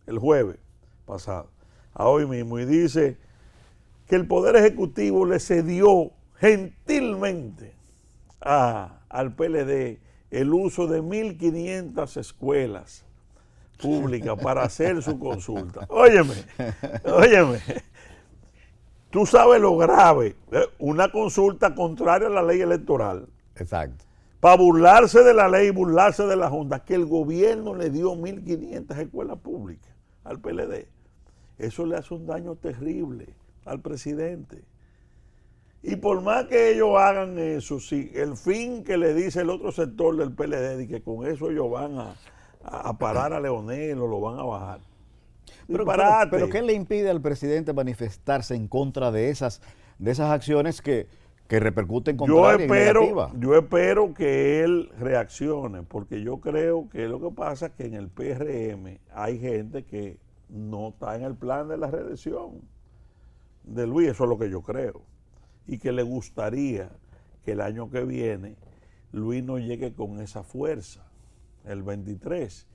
el jueves pasado, a hoy mismo, y dice que el Poder Ejecutivo le cedió gentilmente al PLD el uso de 1.500 escuelas públicas para hacer su consulta. Óyeme, tú sabes lo grave, una consulta contraria a la ley electoral. Exacto. Para burlarse de la ley, burlarse de la Junta, que el gobierno le dio 1.500 escuelas públicas al PLD. Eso le hace un daño terrible al presidente. Y por más que ellos hagan eso, si el fin que le dice el otro sector del PLD, y que con eso ellos van a parar a Leonel o lo van a bajar. Pero ¿qué le impide al presidente manifestarse en contra de esas acciones que repercuten contraria y negativa? Yo espero que él reaccione, porque yo creo que lo que pasa es que en el PRM hay gente que no está en el plan de la reelección de Luis, eso es lo que yo creo, y que le gustaría que el año que viene Luis no llegue con esa fuerza, el 23.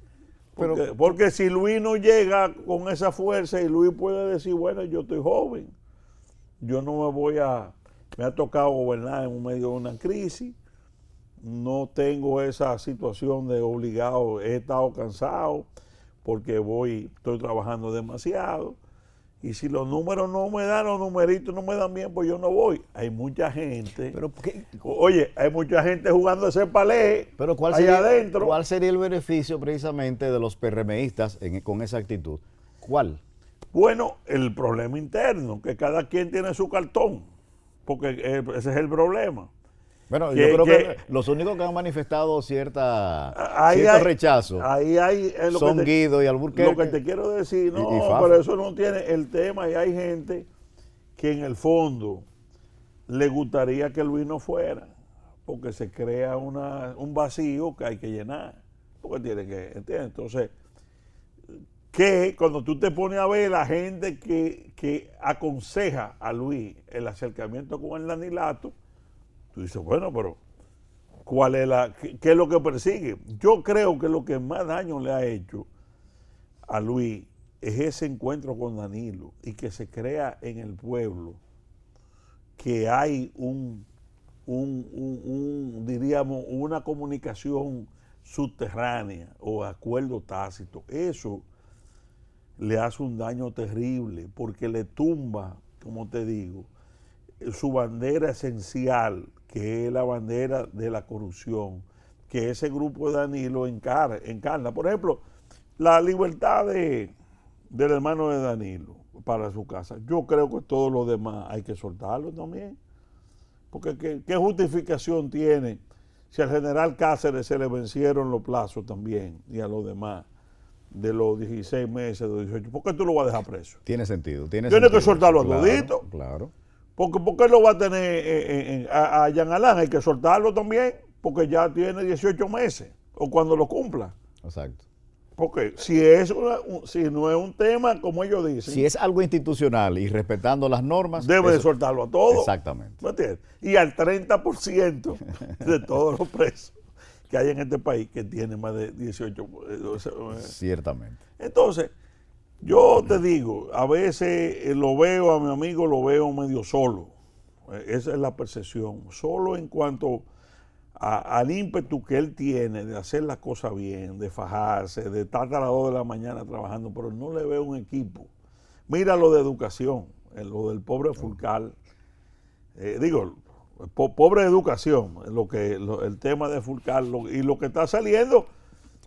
Porque si Luis no llega con esa fuerza y Luis puede decir, bueno, yo estoy joven, yo no me ha tocado gobernar en medio de una crisis, no tengo esa situación de obligado, he estado cansado porque estoy trabajando demasiado, y si los números no me dan, los numeritos no me dan bien, pues yo no voy. Hay mucha gente, hay mucha gente jugando ese palé, pero adentro. ¿Cuál sería el beneficio precisamente de los PRMistas con esa actitud? ¿Cuál? Bueno, el problema interno, que cada quien tiene su cartón, porque ese es el problema. Bueno, yo creo que los únicos que han manifestado cierto rechazo son Guido y Alburquerque. Lo que te quiero decir, pero eso no tiene el tema, y hay gente que en el fondo le gustaría que Luis no fuera, porque se crea un vacío que hay que llenar, porque tiene que, ¿entiendes? Entonces, que cuando tú te pones a ver la gente que aconseja a Luis el acercamiento con el Danilato, tú dices, bueno, pero ¿qué es lo que persigue? Yo creo que lo que más daño le ha hecho a Luis es ese encuentro con Danilo, y que se crea en el pueblo que hay diríamos, una comunicación subterránea o acuerdo tácito. Eso le hace un daño terrible, porque le tumba, como te digo, su bandera esencial, que es la bandera de la corrupción, que ese grupo de Danilo encarna. Por ejemplo, la libertad del hermano de Danilo para su casa. Yo creo que todo lo demás hay que soltarlo también. Porque ¿qué justificación tiene si al general Cáceres se le vencieron los plazos también, y a los demás, de los 16 meses, de los 18? ¿Por qué tú lo vas a dejar preso? Tiene sentido. Tiene que soltarlo a todito. Claro. Porque ¿por qué lo va a tener a Jean Alain? Hay que soltarlo también, porque ya tiene 18 meses, o cuando lo cumpla. Exacto. Porque si no es un tema, como ellos dicen, si es algo institucional y respetando las normas, debe de soltarlo a todos. Exactamente. ¿Me entiendes? Y al 30% de todos los presos que hay en este país, que tiene más de 18. Ciertamente. Entonces, yo te digo, a veces a mi amigo lo veo medio solo. Esa es la percepción. Solo en cuanto al ímpetu que él tiene de hacer las cosas bien, de fajarse, de estar a las 2 de la mañana trabajando, pero no le veo un equipo. Mira lo de educación, lo del pobre Fulcar. Pobre educación, el tema de Fulcar, y lo que está saliendo,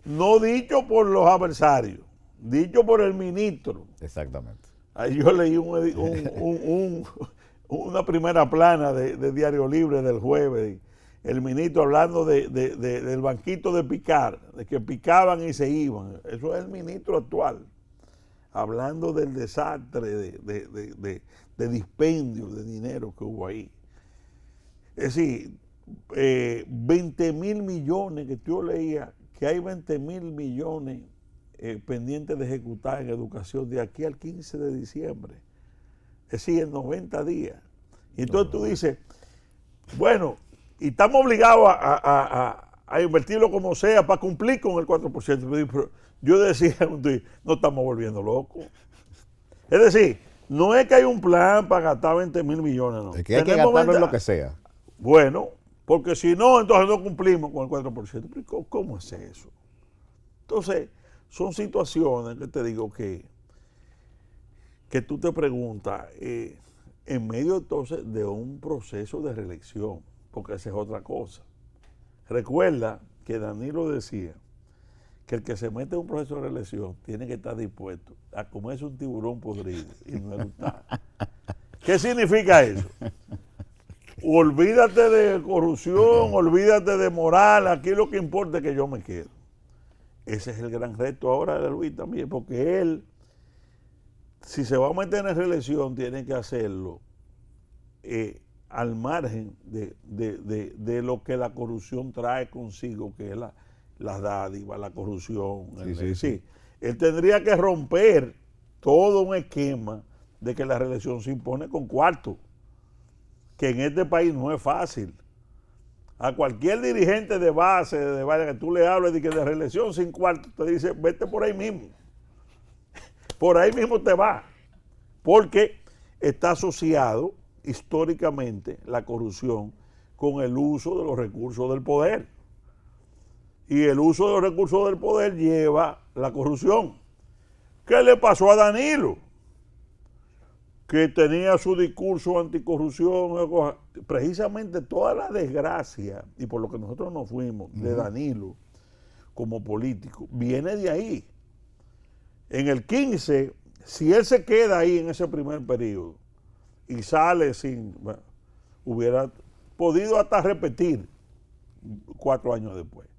no dicho por los adversarios, dicho por el ministro. Exactamente. Ahí yo leí una primera plana de Diario Libre del jueves, el ministro hablando del banquito de picar, de que picaban y se iban. Eso es el ministro actual, hablando del desastre de dispendio de dinero que hubo ahí. Es decir, 20.000 millones, que yo leía que hay 20.000 millones pendientes de ejecutar en educación de aquí al 15 de diciembre. Es decir, en 90 días. Y entonces tú dices, bueno, y estamos obligados a invertirlo como sea para cumplir con el 4%. Pero yo decía, no estamos volviendo locos. Es decir, no es que hay un plan para gastar 20.000 millones, no. Es que hay que gastarlo en lo que sea. Bueno, porque si no, entonces no cumplimos con el 4%. Pero ¿cómo es eso? Entonces, son situaciones que te digo que tú te preguntas, en medio entonces de un proceso de reelección, porque esa es otra cosa. Recuerda que Danilo decía que el que se mete en un proceso de reelección tiene que estar dispuesto a comerse un tiburón podrido y no eructar. ¿Qué significa eso? Olvídate de corrupción, olvídate de moral, aquí lo que importa es que yo me quedo. Ese es el gran reto ahora de Luis también, porque él, si se va a meter en reelección, tiene que hacerlo al margen de lo que la corrupción trae consigo, que es las dádivas, la corrupción. Sí. Él tendría que romper todo un esquema de que la reelección se impone con cuarto, que en este país no es fácil. A cualquier dirigente de base, que tú le hables de que de reelección sin cuarto, te dice, vete por ahí mismo. Por ahí mismo te va. Porque está asociado históricamente la corrupción con el uso de los recursos del poder. Y el uso de los recursos del poder lleva la corrupción. ¿Qué le pasó a Danilo? Que tenía su discurso anticorrupción, precisamente toda la desgracia, y por lo que nosotros nos fuimos, de Danilo como político, viene de ahí. En el 15, si él se queda ahí en ese primer periodo y sale sin, bueno, hubiera podido hasta repetir 4 años después.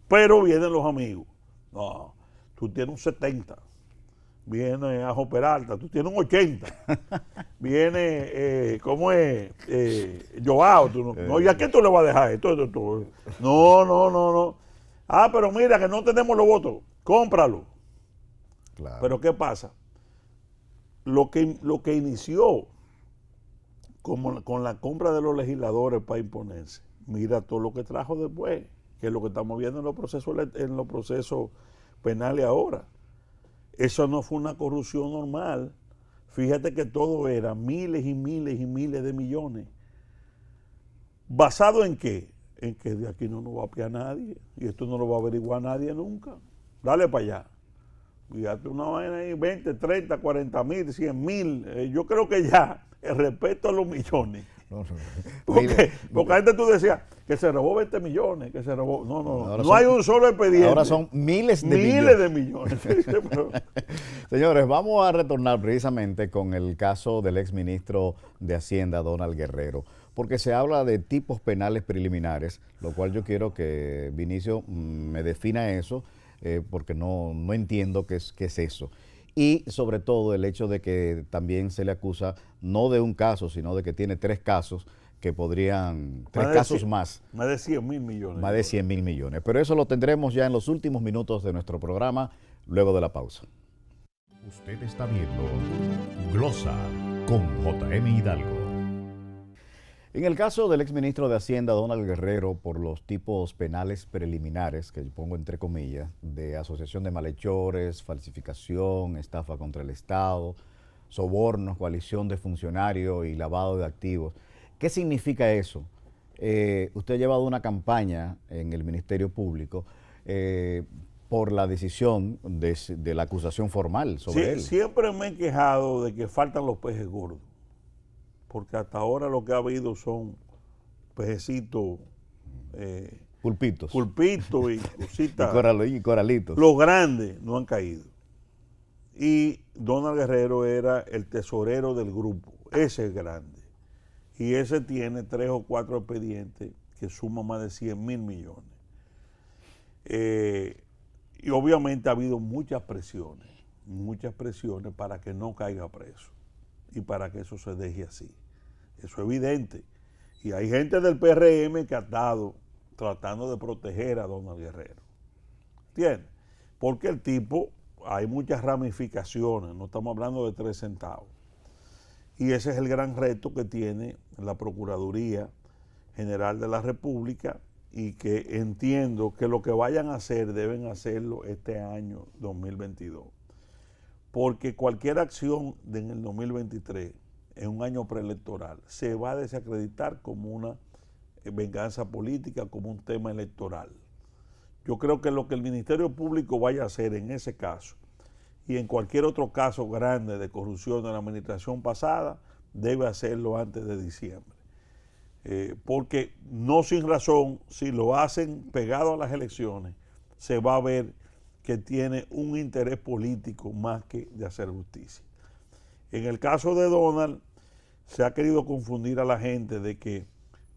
Pero vienen los amigos. No, tú tienes un 70. Viene Ajo Peralta, tú tienes un 80. Viene, ¿cómo es? Joao, no, ¿y a qué tú le vas a dejar esto? No. Ah, pero mira que no tenemos los votos, cómpralo. Claro. Pero ¿qué pasa? Lo que inició con la compra de los legisladores para imponerse, mira todo lo que trajo después, que es lo que estamos viendo en los procesos penales ahora. Eso no fue una corrupción normal. Fíjate que todo era miles y miles y miles de millones. ¿Basado en qué? En que de aquí no nos va a pillar nadie. Y esto no lo va a averiguar nadie nunca. Dale para allá. Fíjate una vaina ahí, 20, 30, 40 mil, 100 mil. Yo creo que ya, el respeto a los millones. Porque antes tú decías que se robó 20 millones, que se robó. No hay un solo expediente. Ahora son miles de millones. Señores, vamos a retornar precisamente con el caso del exministro de Hacienda, Donald Guerrero, porque se habla de tipos penales preliminares, lo cual yo quiero que Vinicio me defina eso, porque no entiendo qué es eso. Y sobre todo el hecho de que también se le acusa no de un caso, sino de que tiene 3 casos que podrían, 3 casos más. Más de 100 mil millones. Más de 100 mil millones. Pero eso lo tendremos ya en los últimos minutos de nuestro programa, luego de la pausa. Usted está viendo Glosa con J.M. Hidalgo. En el caso del exministro de Hacienda, Donald Guerrero, por los tipos penales preliminares, que pongo entre comillas, de asociación de malhechores, falsificación, estafa contra el Estado, sobornos, coalición de funcionarios y lavado de activos, ¿qué significa eso? Usted ha llevado una campaña en el Ministerio Público por la decisión de la acusación formal sobre él. Siempre me he quejado de que faltan los peces gordos, porque hasta ahora lo que ha habido son pejecitos, pulpitos y cositas. y coralitos. Los grandes no han caído. Y Donald Guerrero era el tesorero del grupo, ese es grande. Y ese tiene 3 o 4 expedientes que suman más de 100 mil millones. Y obviamente ha habido muchas presiones para que no caiga preso y para que eso se deje así. Eso es evidente. Y hay gente del PRM que ha estado tratando de proteger a Donald Guerrero. ¿Entiendes? Porque el tipo, hay muchas ramificaciones, no estamos hablando de 3 centavos. Y ese es el gran reto que tiene la Procuraduría General de la República, y que entiendo que lo que vayan a hacer deben hacerlo este año 2022. Porque cualquier acción en el 2023, en un año preelectoral, se va a desacreditar como una venganza política, como un tema electoral. Yo creo que lo que el Ministerio Público vaya a hacer en ese caso y en cualquier otro caso grande de corrupción de la administración pasada, debe hacerlo antes de diciembre. porque no sin razón, si lo hacen pegado a las elecciones, se va a ver que tiene un interés político más que de hacer justicia. En el caso de Donald, se ha querido confundir a la gente de que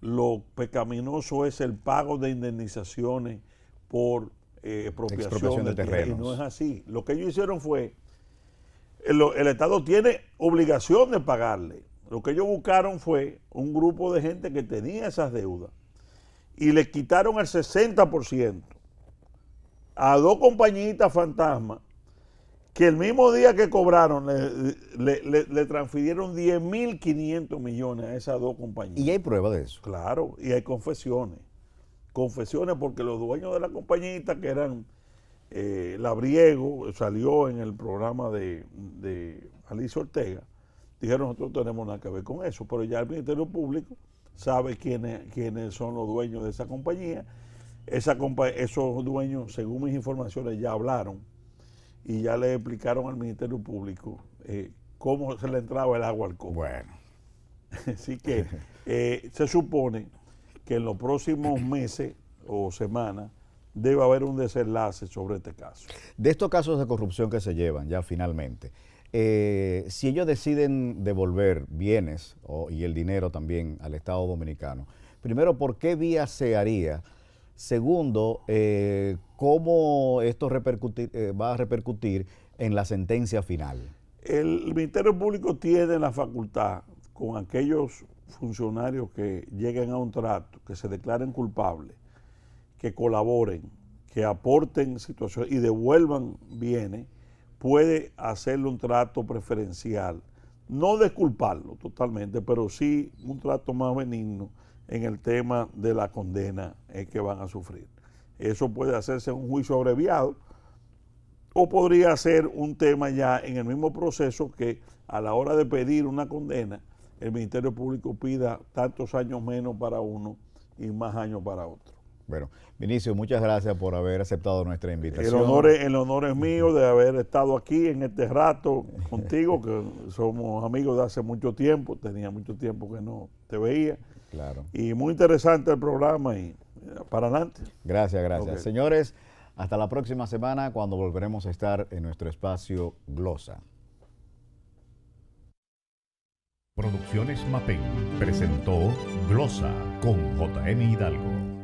lo pecaminoso es el pago de indemnizaciones por expropiación de terrenos. Y no es así. Lo que ellos hicieron fue, el Estado tiene obligación de pagarle. Lo que ellos buscaron fue un grupo de gente que tenía esas deudas y le quitaron el 60% a dos compañitas fantasmas que el mismo día que cobraron le transfirieron 10.500 millones a esas dos compañías. ¿Y hay prueba de eso? Claro, y hay confesiones. Confesiones porque los dueños de la compañita, que eran Labriego, salió en el programa de Alicia Ortega, dijeron nosotros no tenemos nada que ver con eso, pero ya el Ministerio Público sabe quiénes son los dueños de esa compañía. Esos dueños, según mis informaciones, ya hablaron y ya le explicaron al Ministerio Público cómo se le entraba el agua al coco. Bueno. Así que se supone que en los próximos meses o semanas debe haber un desenlace sobre este caso. De estos casos de corrupción que se llevan ya finalmente, si ellos deciden devolver bienes y el dinero también al Estado Dominicano, primero, ¿por qué vía se haría? Segundo, ¿cómo esto va a repercutir en la sentencia final? El Ministerio Público tiene la facultad, con aquellos funcionarios que lleguen a un trato, que se declaren culpables, que colaboren, que aporten situaciones y devuelvan bienes, puede hacerle un trato preferencial, no desculparlo totalmente, pero sí un trato más benigno en el tema de la condena que van a sufrir. Eso puede hacerse en un juicio abreviado o podría ser un tema ya en el mismo proceso que a la hora de pedir una condena, el Ministerio Público pida tantos años menos para uno y más años para otro. Bueno, Vinicio, muchas gracias por haber aceptado nuestra invitación. El honor es mío de haber estado aquí en este rato contigo, que somos amigos de hace mucho tiempo, tenía mucho tiempo que no te veía. Claro. Y muy interesante el programa y para adelante. Gracias, gracias. Okay. Señores, hasta la próxima semana cuando volveremos a estar en nuestro espacio Glosa. Producciones Mapén presentó Glosa con J.M. Hidalgo.